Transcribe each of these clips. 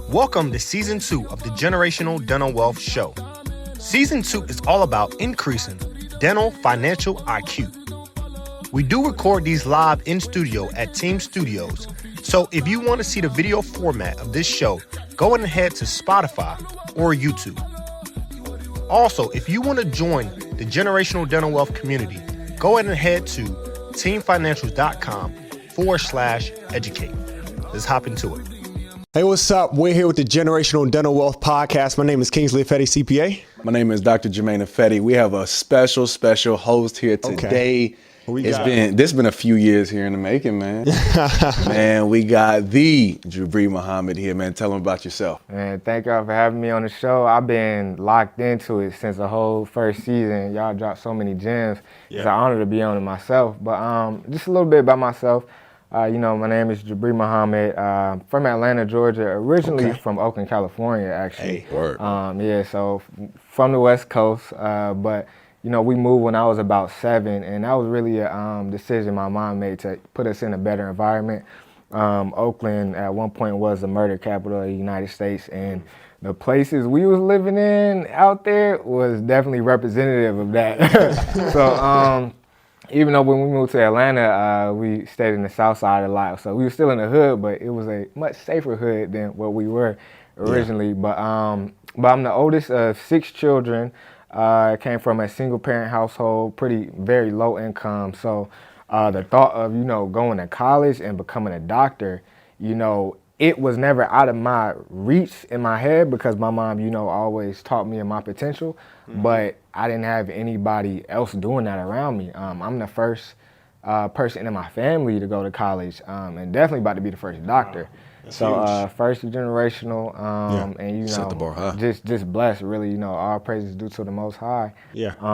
Welcome to Season 2 of the Generational Dental Wealth Show. Season 2 is all about increasing dental financial IQ. We do record these live in studio at Team Studios, so if you want to see the video format of this show, go ahead to Spotify or YouTube. Also, if you want to join the Generational Dental Wealth community, go ahead to teamfinancials.com/educate. Let's hop into it. Hey, what's up? We're here with the Generational Dental Wealth Podcast. My name is Kingsley Ifedi, CPA. My name is Dr. Jermaine Ifedi. We have a special host here today. This has been a few years here in the making, man. Man, we got the Jibri Muhammad here, man. Tell them about yourself. Man, thank y'all for having me on the show. I've been locked into it since the whole first season. Y'all dropped so many gems. Yeah. It's an honor to be on it myself. But just a little bit about myself. My name is Jibri Muhammad, from Atlanta, Georgia, originally from Oakland, California, actually. Hey, word. So from the West Coast, but we moved when I was about 7, and that was really a decision my mom made to put us in a better environment. Oakland at one point was the murder capital of the United States, and the places we was living in out there was definitely representative of that. So even though when we moved to Atlanta, we stayed in the South Side a lot, so we were still in the hood, but it was a much safer hood than what we were originally. Yeah. But I'm the oldest of 6 children. I came from a single-parent household, very low income. So the thought of going to college and becoming a doctor, it was never out of my reach in my head because my mom, always taught me in my potential. Mm-hmm. But I didn't have anybody else doing that around me. I'm the first person in my family to go to college, and definitely about to be the first doctor. Wow. So first generational, and set the bar high. just blessed, really. All praises due to the Most High. Yeah. So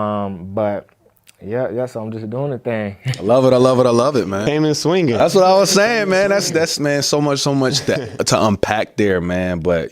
I'm just doing the thing. I love it, man. Came in swinging. That's what I was saying, man. That's man, so much to unpack there, man. But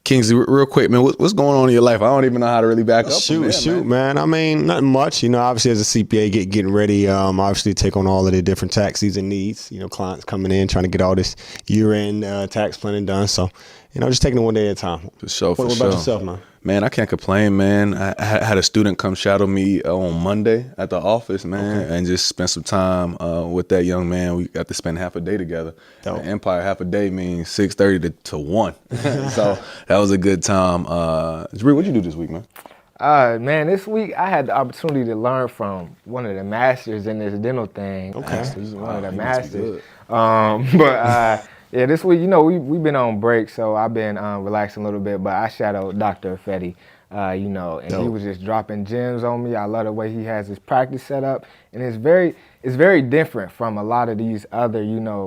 Kingsley, real quick, man, what's going on in your life? I don't even know how to really back up. Shoot, man. I mean, nothing much. Obviously as a CPA, getting ready, obviously take on all of the different tax season needs. Clients coming in, trying to get all this year-end tax planning done. So, just taking it one day at a time. For sure. What about yourself, man? Man, I can't complain, man. I had a student come shadow me on Monday at the office, man, and just spend some time with that young man. We got to spend half a day together. Empire, half a day means 6:30 to 1. So that was a good time. Jibri, what'd you do this week, man? Man, this week I had the opportunity to learn from one of the masters in this dental thing. One of the masters. This week, we've been on break, so I've been relaxing a little bit, but I shadowed Dr. Ifedi, and he was just dropping gems on me. I love the way he has his practice set up, and it's very different from a lot of these other,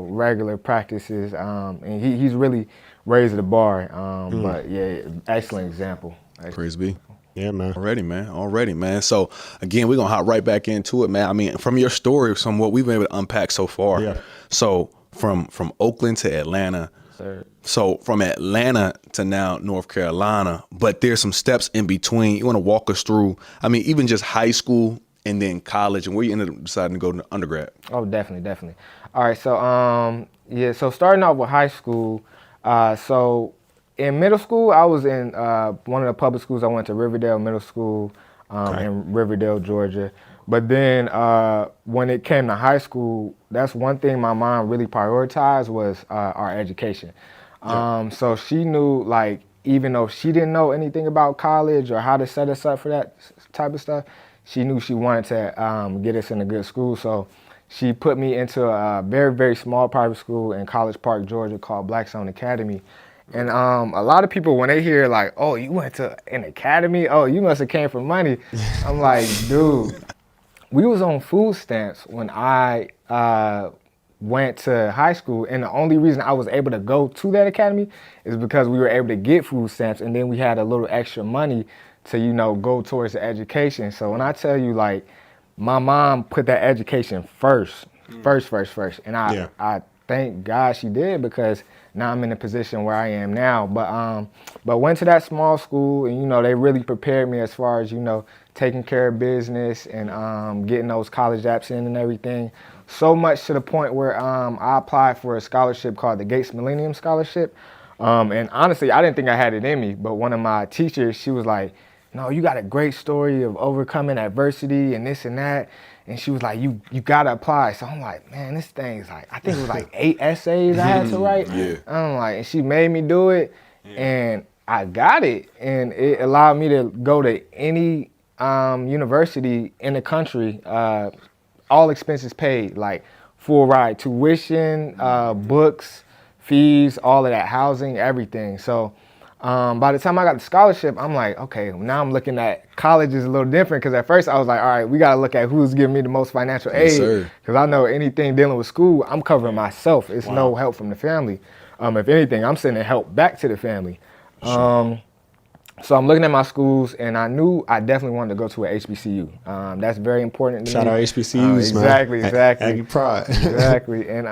regular practices, and he's really raised the bar, but yeah, excellent example. Praise be. Yeah, man. Already, man. So, again, we're going to hop right back into it, man. I mean, from your story, from what we've been able to unpack so far. So, from Oakland to Atlanta. Sir. So from Atlanta to now North Carolina, but there's some steps in between. You want to walk us through, even just high school and then college, and where you ended up deciding to go to undergrad? Oh, definitely. All right, so so starting off with high school, so in middle school, I was in one of the public schools. I went to Riverdale Middle School in Riverdale, Georgia. But then when it came to high school, that's one thing my mom really prioritized was our education. So she knew, even though she didn't know anything about college or how to set us up for that type of stuff, she knew she wanted to get us in a good school. So she put me into a very, very small private school in College Park, Georgia called Blackstone Academy. And a lot of people, when they hear oh, you went to an academy? Oh, you must have came for money. I'm like, dude. We was on food stamps when I went to high school, and the only reason I was able to go to that academy is because we were able to get food stamps, and then we had a little extra money to, go towards the education. So when I tell you, my mom put that education first, and I thank God she did, because now I'm in the position where I am now. But went to that small school, and, you know, they really prepared me as far as, you know, taking care of business and getting those college apps in and everything. So much to the point where I applied for a scholarship called the Gates Millennium Scholarship. And honestly, I didn't think I had it in me, but one of my teachers, she was like, no, you got a great story of overcoming adversity and this and that. And she was like, you gotta apply. So I'm like, man, this thing's like, I think it was like 8 essays I had to write. Yeah. I'm like, and she made me do it, and I got it. And it allowed me to go to any university in the country, all expenses paid, like full ride, tuition, books, fees, all of that, housing, everything. So by the time I got the scholarship, I'm like, okay, now I'm looking at college is a little different, because at first I was like, all right, we got to look at who's giving me the most financial aid, because I know anything dealing with school, I'm covering myself. It's no help from the family. If anything, I'm sending help back to the family. So I'm looking at my schools, and I knew I definitely wanted to go to a HBCU. That's very important to me. Shout out HBCUs, man. Exactly. Aggie pride. Exactly. And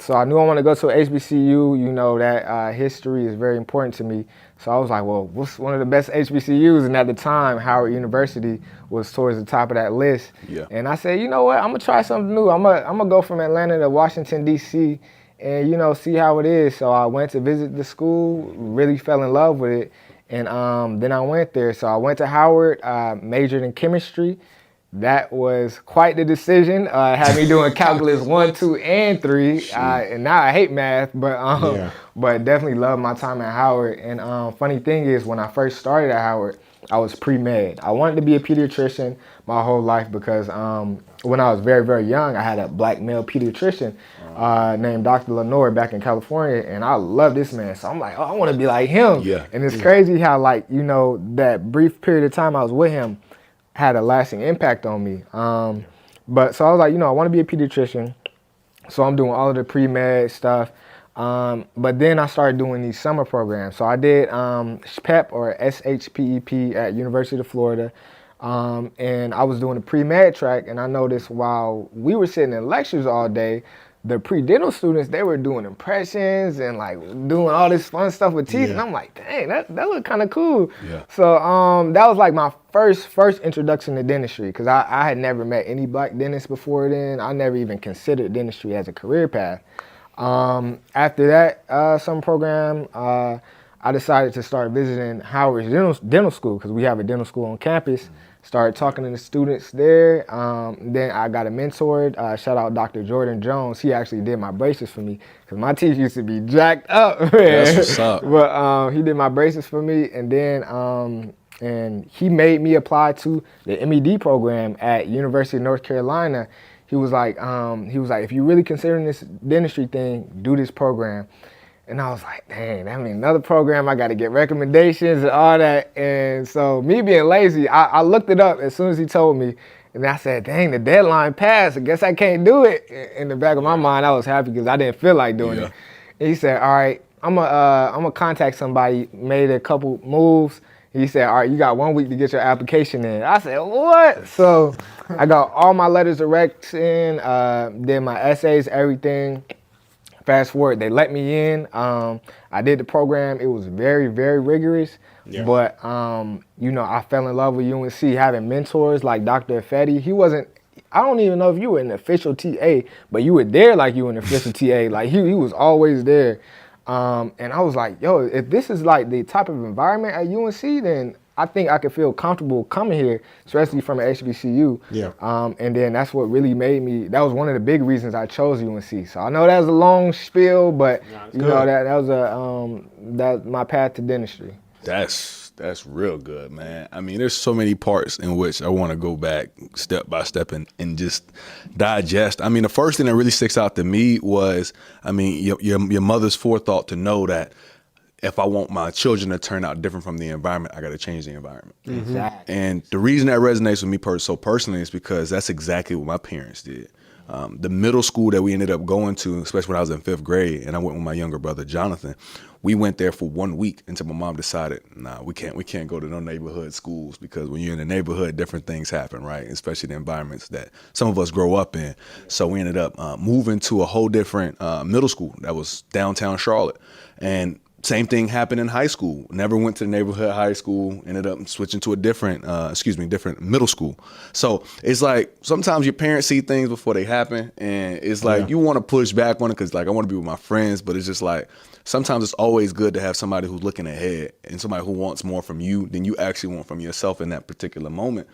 so I knew I wanted to go to a HBCU. You know, that history is very important to me. So I was like, well, what's one of the best HBCUs? And at the time, Howard University was towards the top of that list. Yeah. And I said, you know what? I'm going to try something new. I'm gonna go from Atlanta to Washington, D.C., and, you know, see how it is. So I went to visit the school, really fell in love with it. And then I went there. So I went to Howard, majored in chemistry. That was quite the decision. Had me doing calculus 1, 2, and 3. And now I hate math, but definitely love my time at Howard. And funny thing is, when I first started at Howard, I was pre-med. I wanted to be a pediatrician my whole life, because when I was very, very young, I had a black male pediatrician named Dr. Lenore back in California, and I love this man. So I'm like, oh, I want to be like him. Yeah. And it's crazy how, like, you know, that brief period of time I was with him had a lasting impact on me. But so I was like, you know, I want to be a pediatrician. So I'm doing all of the pre-med stuff. But then I started doing these summer programs. So I did SHPEP, or SHPEP, at University of Florida. And I was doing the pre-med track, and I noticed while we were sitting in lectures all day, the pre-dental students, they were doing impressions and like doing all this fun stuff with teeth. And I'm like, dang, that looked kind of cool. Yeah. So that was like my first introduction to dentistry, because I had never met any black dentists before then. I never even considered dentistry as a career path. After that summer program, I decided to start visiting Howard's dental school, because we have a dental school on campus. Started talking to the students there. Then I got a mentor. Shout out Dr. Jordan Jones. He actually did my braces for me, because my teeth used to be jacked up, man. That's what's up. But he did my braces for me, and then and he made me apply to the MEED program at University of North Carolina. He was like, if you're really considering this dentistry thing, do this program. And I was like, dang, that means another program, I got to get recommendations and all that. And so me being lazy, I looked it up as soon as he told me. And I said, dang, the deadline passed. I guess I can't do it. In the back of my mind, I was happy because I didn't feel like doing it. And he said, all right, I'm gonna contact somebody, made a couple moves. He said, all right, you got 1 week to get your application in. I said, what? So I got all my letters of recs in, did my essays, everything. Fast forward, they let me in. I did the program. It was very, very rigorous. Yeah. But, you know, I fell in love with UNC, having mentors like Dr. Ifedi. He wasn't, I don't even know if you were an official TA, but you were there like you were an official TA. Like, he was always there. And I was like, yo, if this is like the type of environment at UNC, then I think I could feel comfortable coming here, especially from an HBCU. Yeah. And then that's what really made me, that was one of the big reasons I chose UNC. So I know that was a long spiel, but you know, that was that's my path to dentistry. That's real good, man. I mean, there's so many parts in which I want to go back step by step and just digest. I mean, the first thing that really sticks out to me was, I mean, your mother's forethought to know that if I want my children to turn out different from the environment, I got to change the environment. Exactly. And the reason that resonates with me so personally is because that's exactly what my parents did. The middle school that we ended up going to, especially when I was in 5th grade, and I went with my younger brother Jonathan, we went there for 1 week until my mom decided, nah, we can't go to no neighborhood schools, because when you're in the neighborhood, different things happen, right? Especially the environments that some of us grow up in. So we ended up moving to a whole different middle school that was downtown Charlotte. And same thing happened in high school. Never went to the neighborhood high school. Ended up switching to a different middle school. So it's like sometimes your parents see things before they happen, and it's like you want to push back on it because like I want to be with my friends, but it's just like sometimes it's always good to have somebody who's looking ahead and somebody who wants more from you than you actually want from yourself in that particular moment.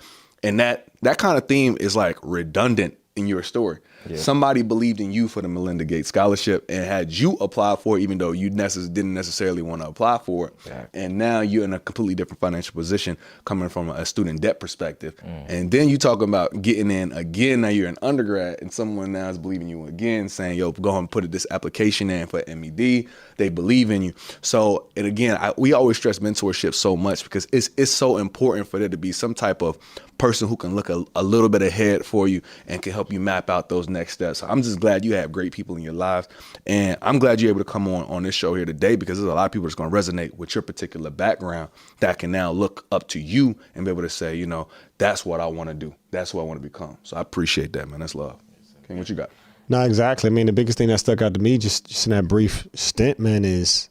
And that kind of theme is like redundant in your story. Yeah. Somebody believed in you for the Melinda Gates Scholarship and had you apply for it, even though you didn't necessarily want to apply for it. Yeah. And now you're in a completely different financial position coming from a student debt perspective. And then you talk about getting in again. Now you're an undergrad and someone now is believing you again, saying, yo, go ahead and put this application in for MED. They believe in you. So, and again, we always stress mentorship so much because it's so important for there to be some type of person who can look a little bit ahead for you and can help you map out those next steps. So I'm just glad you have great people in your lives. And I'm glad you're able to come on this show here today, because there's a lot of people that's going to resonate with your particular background that can now look up to you and be able to say, you know, that's what I want to do. That's what I want to become. So I appreciate that, man. That's love. King, what you got? No, exactly. I mean, the biggest thing that stuck out to me just in that brief stint, man, is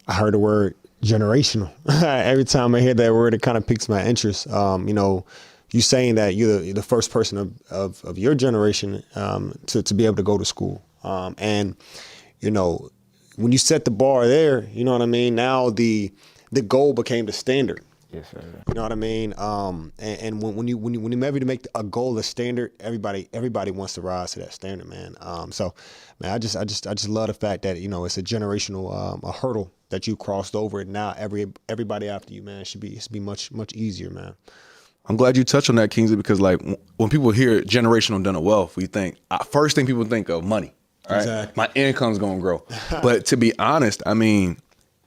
I heard the word generational. Every time I hear that word, it kind of piques my interest. You know, you saying that you're the first person of your generation to be able to go to school. And, you know, when you set the bar there, you know what I mean? Now the goal became the standard. Yes, sir. You know what I mean? And when you maybe to make a goal a standard, everybody wants to rise to that standard, man. So, man, I just love the fact that, you know, it's a generational a hurdle that you crossed over, and now everybody after you, man, should be much easier, man. I'm glad you touched on that, Kingsley, because like when people hear generational dental wealth, we think first thing people think of money. Right? Exactly. My income's gonna grow. But to be honest, I mean,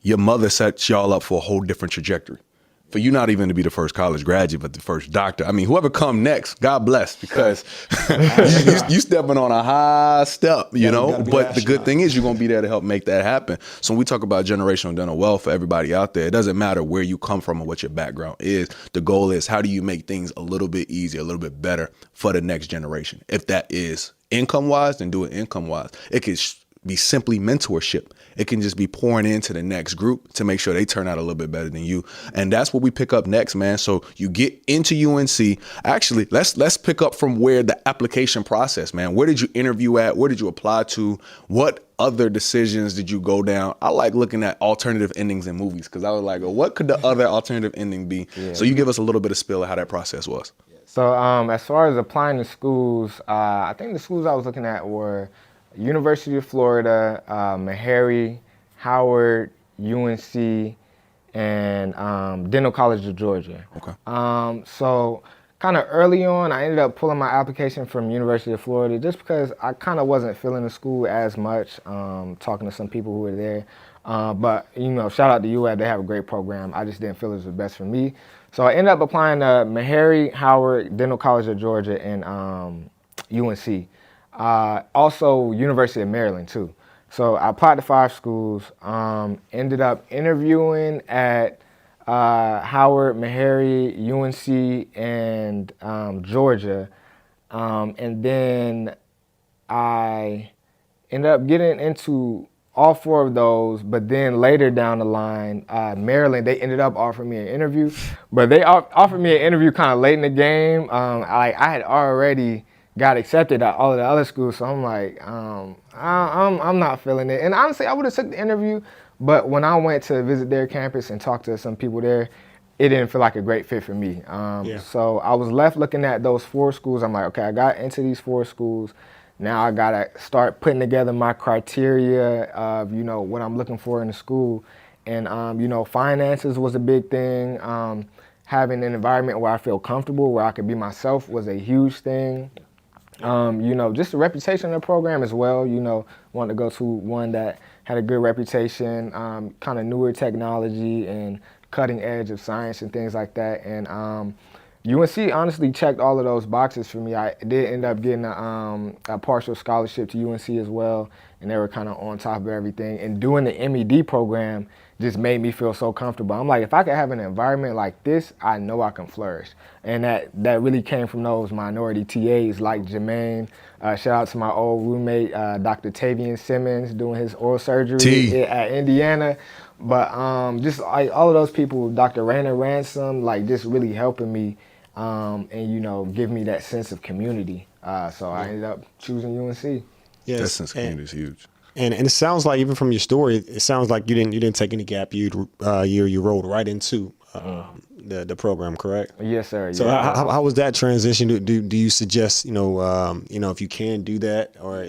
your mother set y'all up for a whole different trajectory. For you not even to be the first college graduate, but the first doctor. I mean, whoever come next, God bless, because you stepping on a high step, you know. But the good thing is you're going to be there to help make that happen. So when we talk about generational dental wealth for everybody out there, it doesn't matter where you come from or what your background is. The goal is, how do you make things a little bit easier, a little bit better for the next generation? If that is income-wise, then do it income-wise. It could be simply mentorship. It can just be pouring into the next group to make sure they turn out a little bit better than you. And that's what we pick up next, man. So you get into UNC. Actually, let's pick up from where the application process, man. Where did you interview at? Where did you apply to? What other decisions did you go down? I like looking at alternative endings in movies, because I was like, what could the other alternative ending be? Yeah. So you give us a little bit of spill of how that process was. So as far as applying to schools, I think the schools I was looking at were University of Florida, Meharry, Howard, UNC, and Dental College of Georgia. Okay. So kind of early on, I ended up pulling my application from University of Florida just because I kind of wasn't feeling the school as much, talking to some people who were there. But, you know, shout out to UAD, they have a great program. I just didn't feel it was the best for me. So I ended up applying to Meharry, Howard, Dental College of Georgia, and UNC. Also University of Maryland too. So I applied to 5 schools, ended up interviewing at Howard, Meharry, UNC, and Georgia. And then I ended up getting into all 4 of those, but then later down the line, Maryland, they ended up offering me an interview, but they offered me an interview kind of late in the game. I had already got accepted at all of the other schools, so I'm like, I'm not feeling it. And honestly, I would have took the interview, but when I went to visit their campus and talk to some people there, it didn't feel like a great fit for me. So I was left looking at those 4 schools. I'm like, okay, I got into these 4 schools. Now I gotta start putting together my criteria of, you know, what I'm looking for in the school. And, you know, finances was a big thing. Having an environment where I feel comfortable, where I could be myself, was a huge thing. You know, just the reputation of the program as well. You know, wanted to go to one that had a good reputation, kind of newer technology and cutting edge of science and things like that. And UNC honestly checked all of those boxes for me. I did end up getting a partial scholarship to UNC as well, and they were kind of on top of everything. And doing the MED program just made me feel so comfortable. I'm like, if I could have an environment like this, I know I can flourish. And that really came from those minority TAs like Jermaine. Shout out to my old roommate, Dr. Tavian Simmons, doing his oral surgery at Indiana. But just like all of those people, Dr. Rainer Ransom, like just really helping me and, give me that sense of community. So I ended up choosing UNC. Yes, That sense of community is huge. And it sounds like, even from your story, it sounds like you didn't take any gap year. You rolled right into the program, correct? Yes, sir. So how was that transition? Do you suggest if you can do that, or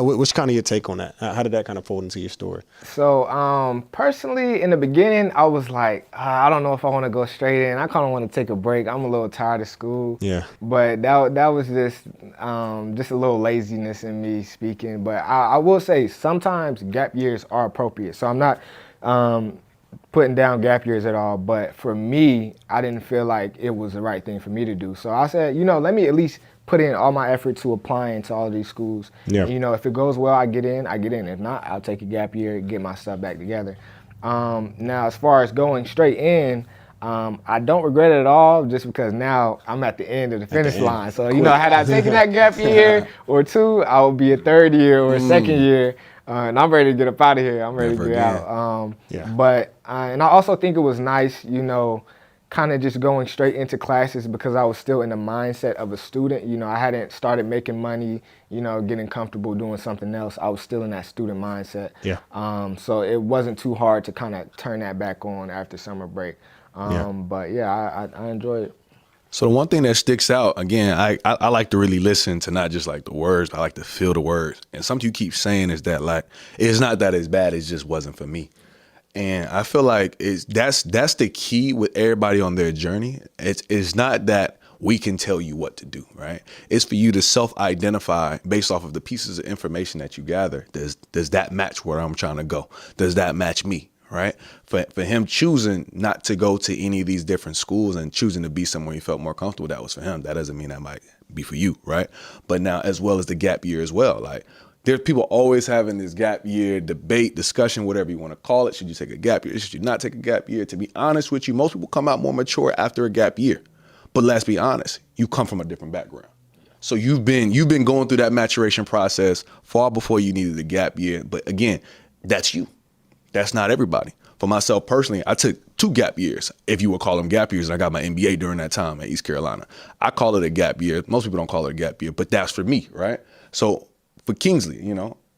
what's kind of your take on that? How did that kind of fold into your story? So personally, in the beginning, I was like, I don't know if I want to go straight in. I kind of want to take a break. I'm a little tired of school. Yeah. But that was just a little laziness in me speaking. But I will say sometimes gap years are appropriate. So I'm not putting down gap years at all, but for me, I didn't feel like it was the right thing for me to do. So I said, let me at least put in all my effort to applying to all of these schools. Yeah. And, if it goes well, I get in. If not, I'll take a gap year, get my stuff back together. Now, as far as going straight in, I don't regret it at all, just because now I'm at the end of the finish line. So, had I taken that gap year or two, I would be a third year or a second year. And I'm ready to get up out of here. I'm ready to get out. But and I also think it was nice, kind of just going straight into classes, because I was still in the mindset of a student. I hadn't started making money, getting comfortable doing something else. I was still in that student mindset. Yeah. So it wasn't too hard to kind of turn that back on after summer break. But yeah, I enjoyed it. So the one thing that sticks out, again, I like to really listen to not just like the words, but I like to feel the words. And something you keep saying is that, like, it's not that it's bad, it just wasn't for me. And I feel like that's the key with everybody on their journey. It's not that we can tell you what to do, right? It's for you to self-identify based off of the pieces of information that you gather. Does that match where I'm trying to go? Does that match me? Right? For him choosing not to go to any of these different schools and choosing to be somewhere he felt more comfortable, that was for him. That doesn't mean that might be for you, right? But now, as well as the gap year as well, like, there's people always having this gap year debate, discussion, whatever you want to call it. Should you take a gap year? Should you not take a gap year? To be honest with you, most people come out more mature after a gap year. But let's be honest, you come from a different background. So you've been going through that maturation process far before you needed a gap year. But again, that's you. That's not everybody. For myself personally, I took 2 gap years, if you would call them gap years, and I got my MBA during that time at East Carolina. I call it a gap year. Most people don't call it a gap year, but that's for me, right? So for Kingsley,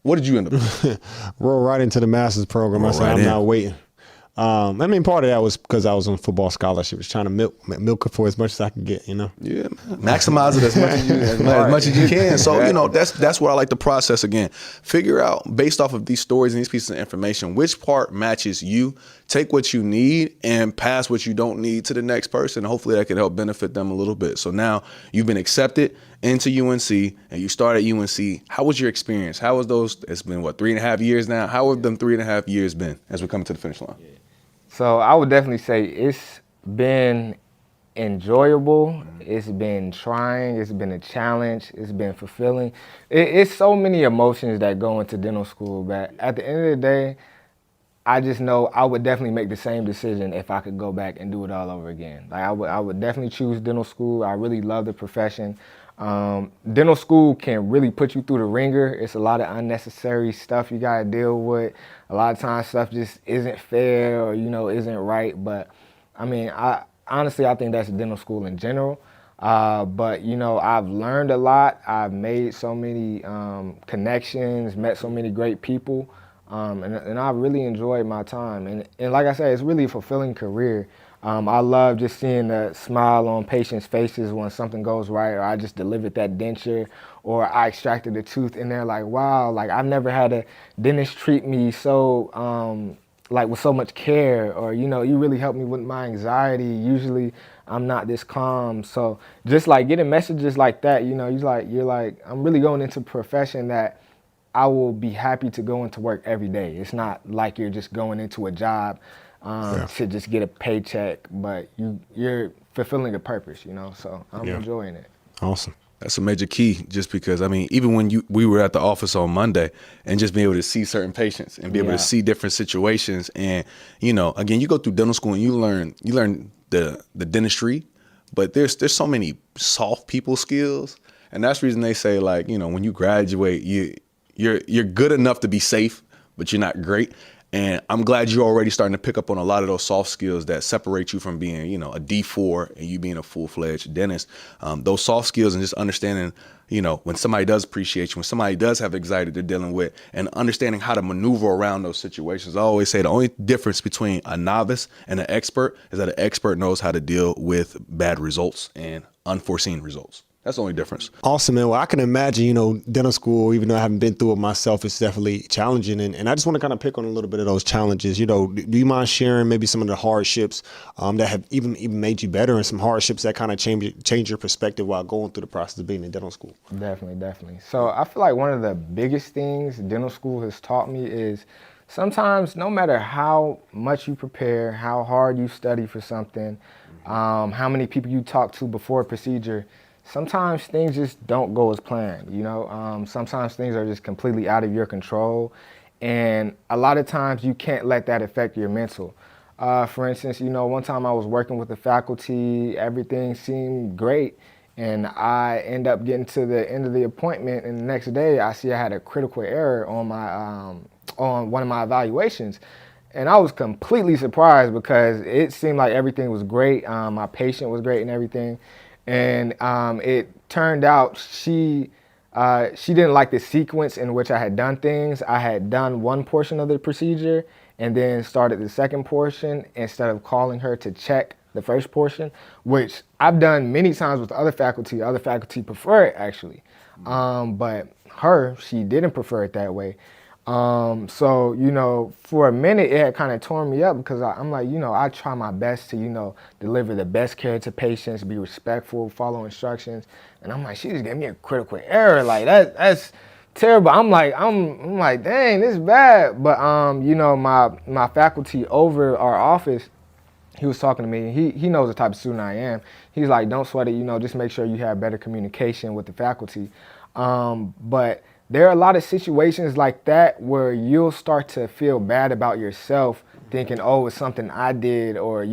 what did you end up doing? Roll right into the master's program. I said, I'm not waiting. Part of that was because I was on football scholarship, was trying to milk it for as much as I could get, Yeah, man. Maximize it as much as you can. So, that's what I like to process again. Figure out, based off of these stories and these pieces of information, which part matches you. Take what you need and pass what you don't need to the next person. Hopefully that can help benefit them a little bit. So now you've been accepted into UNC and you start at UNC. How was your experience? How was those? It's been 3.5 years now. How have them 3.5 years been as we come to the finish line? So I would definitely say it's been enjoyable. It's been trying. It's been a challenge. It's been fulfilling. It's so many emotions that go into dental school, but at the end of the day, I just know I would definitely make the same decision if I could go back and do it all over again. Like I would definitely choose dental school. I really love the profession. Dental school can really put you through the ringer. It's a lot of unnecessary stuff you gotta deal with. A lot of times stuff just isn't fair or isn't right. But I mean, I think that's dental school in general. But I've learned a lot. I've made so many connections, met so many great people. And I really enjoyed my time. And like I said, it's really a fulfilling career. I love just seeing the smile on patients' faces when something goes right, or I just delivered that denture, or I extracted a tooth, and they're like, wow, like I've never had a dentist treat me so, with so much care, or, you really helped me with my anxiety. Usually I'm not this calm. So just like getting messages like that, you're like, I'm really going into a profession that I will be happy to go into work every day. It's not like you're just going into a job to just get a paycheck, but you're fulfilling a purpose, so I'm enjoying it. Awesome. That's a major key, just because, I mean, even when we were at the office on Monday and just being able to see certain patients and be able to see different situations. And, again, you go through dental school and you learn the dentistry, but there's so many soft people skills. And that's the reason they say, like, when you graduate, you're good enough to be safe, but you're not great. And I'm glad you're already starting to pick up on a lot of those soft skills that separate you from being, a D4 and you being a full-fledged dentist. Those soft skills and just understanding, when somebody does appreciate you, when somebody does have anxiety they're dealing with, and understanding how to maneuver around those situations. I always say the only difference between a novice and an expert is that an expert knows how to deal with bad results and unforeseen results. That's the only difference. Awesome, man. Well, I can imagine, dental school, even though I haven't been through it myself, it's definitely challenging. And I just want to kind of pick on a little bit of those challenges. Do you mind sharing maybe some of the hardships that have even made you better, and some hardships that kind of change your perspective while going through the process of being in dental school? Definitely. So I feel like one of the biggest things dental school has taught me is sometimes no matter how much you prepare, how hard you study for something, how many people you talk to before a procedure, sometimes things just don't go as planned, sometimes things are just completely out of your control. And a lot of times you can't let that affect your mental. For instance, one time I was working with the faculty, everything seemed great. And I end up getting to the end of the appointment, and the next day I see I had a critical error on my on one of my evaluations. And I was completely surprised because it seemed like everything was great. My patient was great and everything. And it turned out she didn't like the sequence in which I had done things. I had done one portion of the procedure and then started the second portion instead of calling her to check the first portion, which I've done many times with other faculty. Other faculty prefer it, actually. But she didn't prefer it that way. So, for a minute it had kind of torn me up because I'm like, I try my best to, deliver the best care to patients, be respectful, follow instructions. And I'm like, she just gave me a critical error. Like that's terrible. I'm like, dang, this is bad. But, my faculty over our office, he was talking to me. He knows the type of student I am. He's like, don't sweat it, just make sure you have better communication with the faculty. But there are a lot of situations like that where you'll start to feel bad about yourself, thinking, oh, it's something I did, or,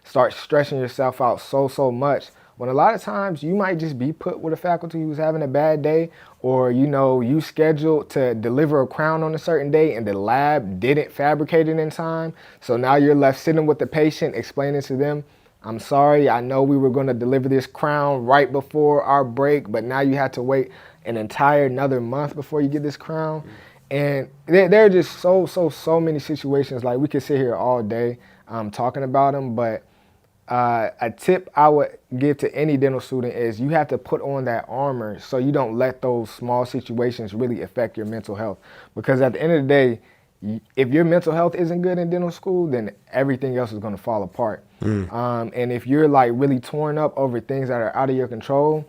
start stressing yourself out so much. When a lot of times you might just be put with a faculty who's having a bad day, or, you scheduled to deliver a crown on a certain day and the lab didn't fabricate it in time. So now you're left sitting with the patient explaining to them, I'm sorry, I know we were going to deliver this crown right before our break, but now you have to wait an entire another month before you get this crown. And there are just so many situations. Like, we could sit here all day talking about them, but a tip I would give to any dental student is you have to put on that armor so you don't let those small situations really affect your mental health. Because at the end of the day, if your mental health isn't good in dental school, then everything else is going to fall apart. And if you're like really torn up over things that are out of your control,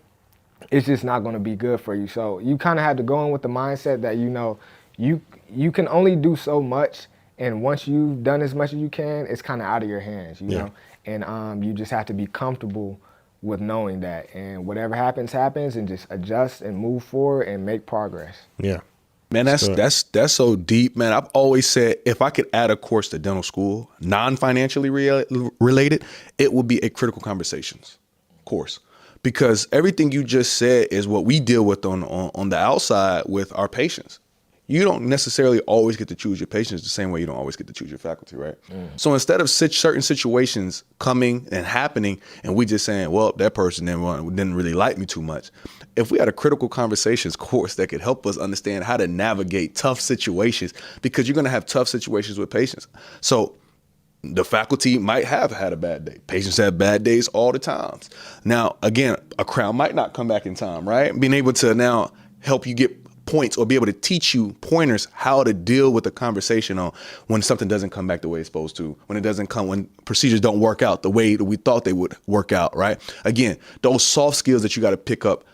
it's just not going to be good for you. So you kind of have to go in with the mindset that, you can only do so much. And once you've done as much as you can, it's kind of out of your hands, you know? And you just have to be comfortable with knowing that. And whatever happens, and just adjust and move forward and make progress. Yeah. Man, that's so deep, man. I've always said if I could add a course to dental school, non-financially related, it would be a critical conversations course. Because everything you just said is what we deal with on the outside with our patients. You don't necessarily always get to choose your patients the same way you don't always get to choose your faculty, right? So instead of certain situations coming and happening and we just saying, well, that person didn't really like me too much. If we had a critical conversations course that could help us understand how to navigate tough situations, because you're going to have tough situations with patients. So the faculty might have had a bad day. Patients have bad days all the time. Now, again, a crown might not come back in time, right? Being able to now help you get points or be able to teach you pointers how to deal with the conversation on when something doesn't come back the way it's supposed to, when procedures don't work out the way that we thought they would work out, right? Again, those soft skills that you got to pick up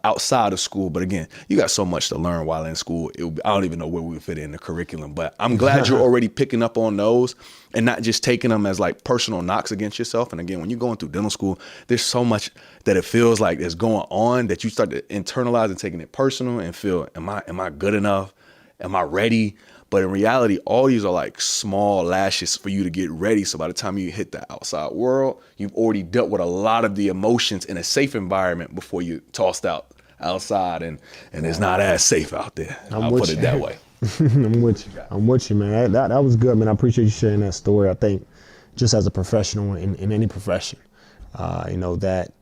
outside of school. But again, you got so much to learn while in school. I don't even know where we would fit in the curriculum, but I'm glad you're already picking up on those and not just taking them as like personal knocks against yourself. And again, when you're going through dental school, there's so much that it feels like is going on that you start to internalize and taking it personal and feel, am I good enough? Am I ready? But in reality, all these are like small lashes for you to get ready. So by the time you hit the outside world, you've already dealt with a lot of the emotions in a safe environment before you tossed out outside. And it's not as safe out there. I'll put it that way. I'm with you, man. That was good, man. I appreciate you sharing that story. I think just as a professional in any profession, that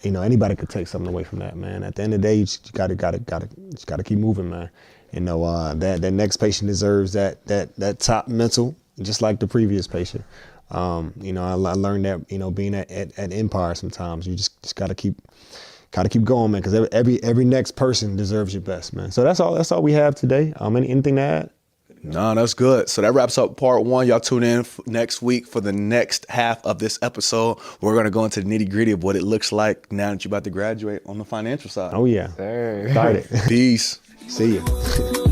anybody could take something away from that, man. At the end of the day, you just gotta keep moving, man. That next patient deserves that top mental, just like the previous patient. I learned that, being at Empire, sometimes you just gotta keep going, man, because every next person deserves your best, man. So that's all we have today. Anything to add? No, that's good. So that wraps up part one. Y'all tune in next week for the next half of this episode. We're going to go into the nitty gritty of what it looks like now that you're about to graduate on the financial side. Oh, yeah. Hey. Excited. Peace. See you.